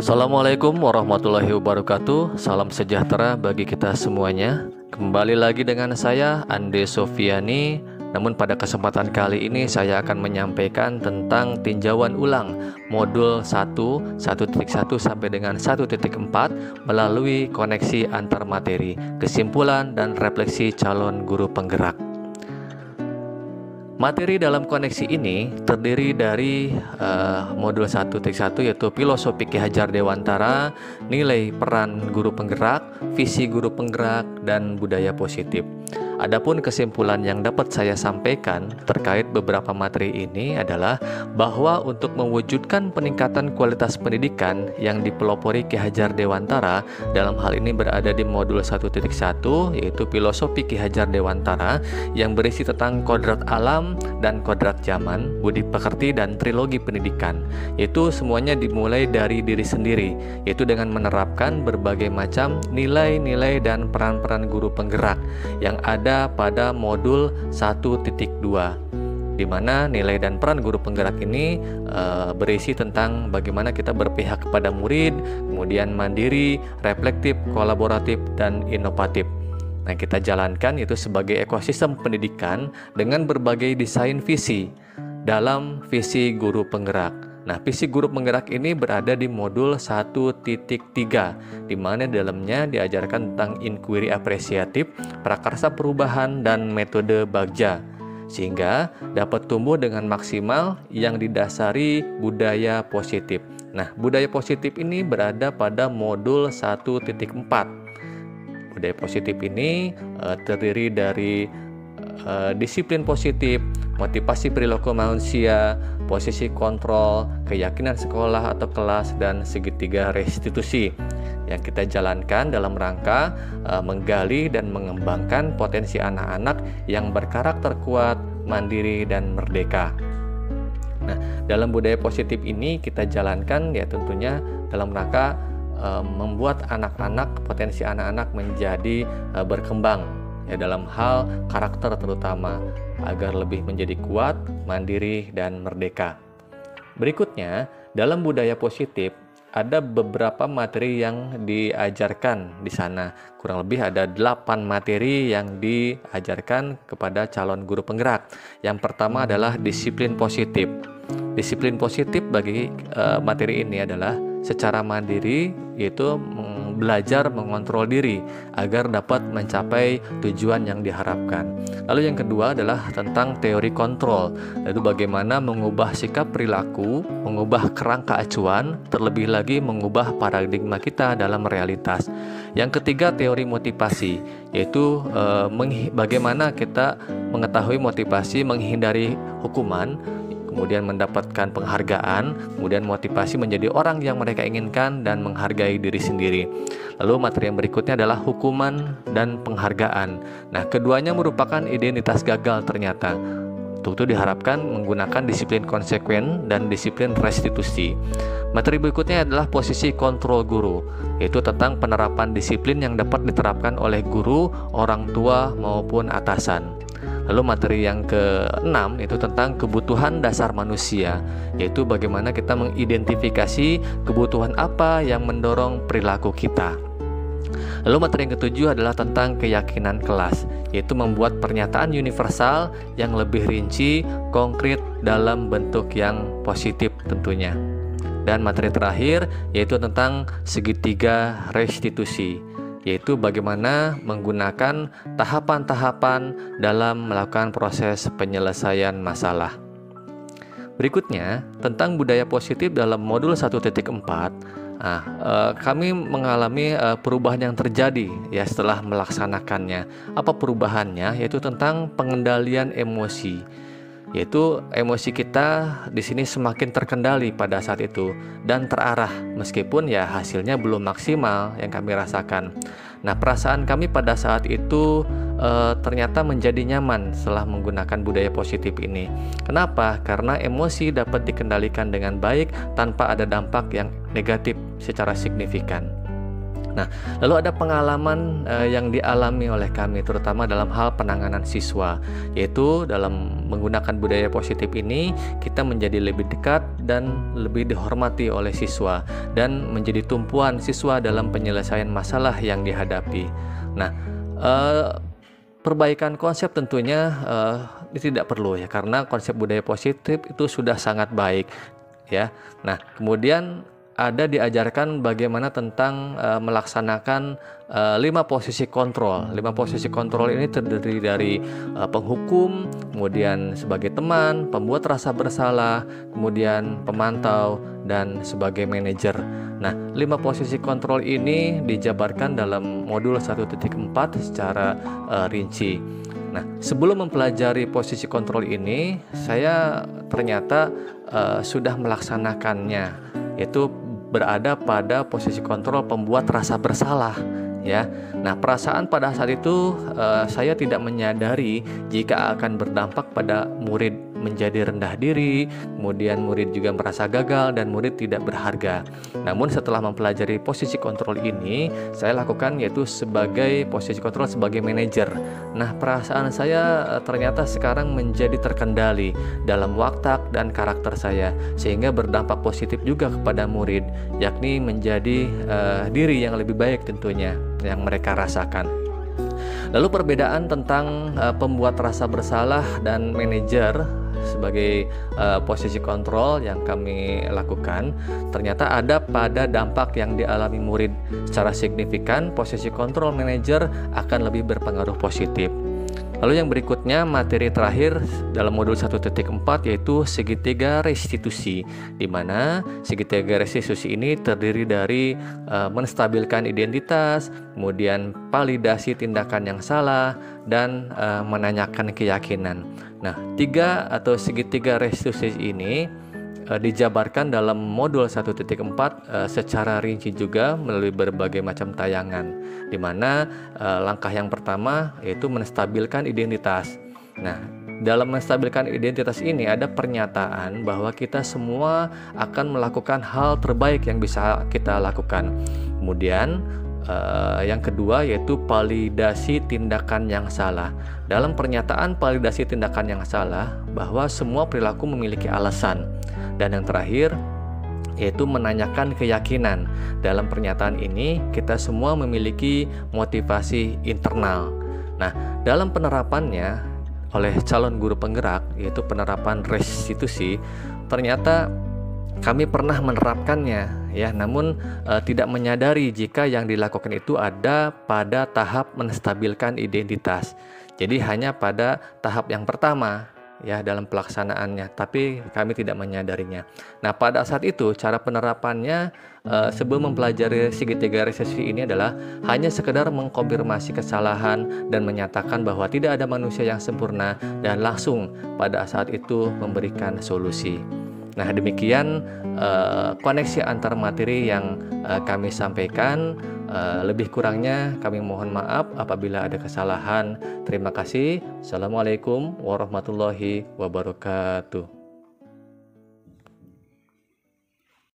Assalamualaikum warahmatullahi wabarakatuh. Salam sejahtera bagi kita semuanya. Kembali lagi dengan saya Ande Sofiani. Namun pada kesempatan kali ini saya akan menyampaikan tentang tinjauan ulang modul 1, 1.1 sampai dengan 1.4 melalui koneksi antar materi, kesimpulan dan refleksi calon guru penggerak. Materi dalam koneksi ini terdiri dari modul 1.1 yaitu filosofi Ki Hajar Dewantara, nilai peran guru penggerak, visi guru penggerak, dan budaya positif. Adapun kesimpulan yang dapat saya sampaikan terkait beberapa materi ini adalah bahwa untuk mewujudkan peningkatan kualitas pendidikan yang dipelopori Ki Hajar Dewantara, dalam hal ini berada di modul 1.1 yaitu filosofi Ki Hajar Dewantara yang berisi tentang kodrat alam dan kodrat zaman, budi pekerti, dan trilogi pendidikan, yaitu semuanya dimulai dari diri sendiri, yaitu dengan menerapkan berbagai macam nilai-nilai dan peran-peran guru penggerak yang ada pada modul 1.2, di mana nilai dan peran guru penggerak ini berisi tentang bagaimana kita berpihak kepada murid, kemudian mandiri, reflektif, kolaboratif, dan inovatif. Nah, kita jalankan itu sebagai ekosistem pendidikan dengan berbagai desain visi dalam visi guru penggerak. Nah, visi guru penggerak ini berada di modul 1.3, di mana dalamnya diajarkan tentang inquiry apresiatif, prakarsa perubahan, dan metode Bagja, sehingga dapat tumbuh dengan maksimal yang didasari budaya positif. Nah, budaya positif ini berada pada modul 1.4. Budaya positif ini terdiri dari disiplin positif, motivasi perilaku manusia, posisi kontrol, keyakinan sekolah atau kelas, dan segitiga restitusi yang kita jalankan dalam rangka menggali dan mengembangkan potensi anak-anak yang berkarakter kuat, mandiri, dan merdeka. Nah, dalam budaya positif ini kita jalankan ya tentunya dalam rangka membuat anak-anak, potensi anak-anak menjadi berkembang ya dalam hal karakter terutama, agar lebih menjadi kuat, mandiri, dan merdeka. Berikutnya, dalam budaya positif ada beberapa materi yang diajarkan di sana. Kurang lebih ada 8 materi yang diajarkan kepada calon guru penggerak. Yang pertama adalah disiplin positif. Disiplin positif bagi materi ini adalah secara mandiri, yaitu belajar mengontrol diri agar dapat mencapai tujuan yang diharapkan. Lalu yang kedua adalah tentang teori kontrol, yaitu bagaimana mengubah sikap perilaku, mengubah kerangka acuan, terlebih lagi mengubah paradigma kita dalam realitas. Yang ketiga teori motivasi, yaitu bagaimana kita mengetahui motivasi menghindari hukuman, kemudian mendapatkan penghargaan, kemudian motivasi menjadi orang yang mereka inginkan dan menghargai diri sendiri. Lalu materi yang berikutnya adalah hukuman dan penghargaan. Nah, keduanya merupakan identitas gagal ternyata. Untuk itu diharapkan menggunakan disiplin konsekuen dan disiplin restitusi. Materi berikutnya adalah posisi kontrol guru, yaitu tentang penerapan disiplin yang dapat diterapkan oleh guru, orang tua, maupun atasan. Lalu materi yang ke-6 itu tentang kebutuhan dasar manusia, yaitu bagaimana kita mengidentifikasi kebutuhan apa yang mendorong perilaku kita. Lalu materi yang ke-7 adalah tentang keyakinan kelas, yaitu membuat pernyataan universal yang lebih rinci, konkret dalam bentuk yang positif tentunya. Dan materi terakhir yaitu tentang segitiga restitusi, yaitu bagaimana menggunakan tahapan-tahapan dalam melakukan proses penyelesaian masalah. Berikutnya, tentang budaya positif dalam modul 1.4. Kami mengalami perubahan yang terjadi ya setelah melaksanakannya. Apa perubahannya? Yaitu tentang pengendalian emosi. Yaitu emosi kita di sini semakin terkendali pada saat itu dan terarah, meskipun ya hasilnya belum maksimal yang kami rasakan. Nah, perasaan kami pada saat itu ternyata menjadi nyaman setelah menggunakan budaya positif ini. Kenapa? Karena emosi dapat dikendalikan dengan baik tanpa ada dampak yang negatif secara signifikan. Nah, lalu ada pengalaman yang dialami oleh kami terutama dalam hal penanganan siswa, yaitu dalam menggunakan budaya positif ini kita menjadi lebih dekat dan lebih dihormati oleh siswa. dan menjadi tumpuan siswa dalam penyelesaian masalah yang dihadapi. Nah, perbaikan konsep tentunya tidak perlu ya, karena konsep budaya positif itu sudah sangat baik ya. Nah, kemudian ada diajarkan bagaimana tentang melaksanakan 5 posisi kontrol. 5 posisi kontrol ini terdiri dari penghukum, kemudian sebagai teman, pembuat rasa bersalah, kemudian pemantau, dan sebagai manajer. Nah, 5 posisi kontrol ini dijabarkan dalam modul 1.4 secara rinci. Nah, sebelum mempelajari posisi kontrol ini, saya ternyata sudah melaksanakannya, yaitu berada pada posisi kontrol pembuat rasa bersalah ya. Nah, perasaan pada saat itu saya tidak menyadari jika akan berdampak pada murid menjadi rendah diri, kemudian murid juga merasa gagal dan murid tidak berharga. Namun setelah mempelajari posisi kontrol ini, saya lakukan yaitu sebagai posisi kontrol sebagai manajer. Nah, perasaan saya ternyata sekarang menjadi terkendali dalam watak dan karakter saya, sehingga berdampak positif juga kepada murid, yakni menjadi diri yang lebih baik tentunya yang mereka rasakan. Lalu perbedaan tentang pembuat rasa bersalah dan manajer sebagai posisi kontrol yang kami lakukan, ternyata ada pada dampak yang dialami murid. Secara signifikan, posisi kontrol manajer akan lebih berpengaruh positif. Lalu yang berikutnya, materi terakhir dalam modul 1.4 yaitu segitiga restitusi, di mana segitiga restitusi ini terdiri dari menstabilkan identitas, kemudian validasi tindakan yang salah, dan menanyakan keyakinan. Nah, 3 atau segitiga restitusi ini dijabarkan dalam modul 1.4 secara rinci juga melalui berbagai macam tayangan, di mana langkah yang pertama yaitu menstabilkan identitas. Nah, dalam menstabilkan identitas ini ada pernyataan bahwa kita semua akan melakukan hal terbaik yang bisa kita lakukan. Kemudian yang kedua yaitu validasi tindakan yang salah. Dalam pernyataan validasi tindakan yang salah, bahwa semua perilaku memiliki alasan. Dan yang terakhir yaitu menanyakan keyakinan. Dalam pernyataan ini kita semua memiliki motivasi internal. Nah, dalam penerapannya oleh calon guru penggerak, yaitu penerapan restitusi, ternyata kami pernah menerapkannya ya, namun tidak menyadari jika yang dilakukan itu ada pada tahap menstabilkan identitas. Jadi hanya pada tahap yang pertama ya dalam pelaksanaannya, tapi kami tidak menyadarinya. Nah, pada saat itu cara penerapannya sebelum mempelajari segitiga restitusi ini adalah hanya sekedar mengkonfirmasi kesalahan dan menyatakan bahwa tidak ada manusia yang sempurna, dan langsung pada saat itu memberikan solusi. Nah, demikian koneksi antar materi yang kami sampaikan. Lebih kurangnya kami mohon maaf apabila ada kesalahan. Terima kasih. Assalamualaikum warahmatullahi wabarakatuh.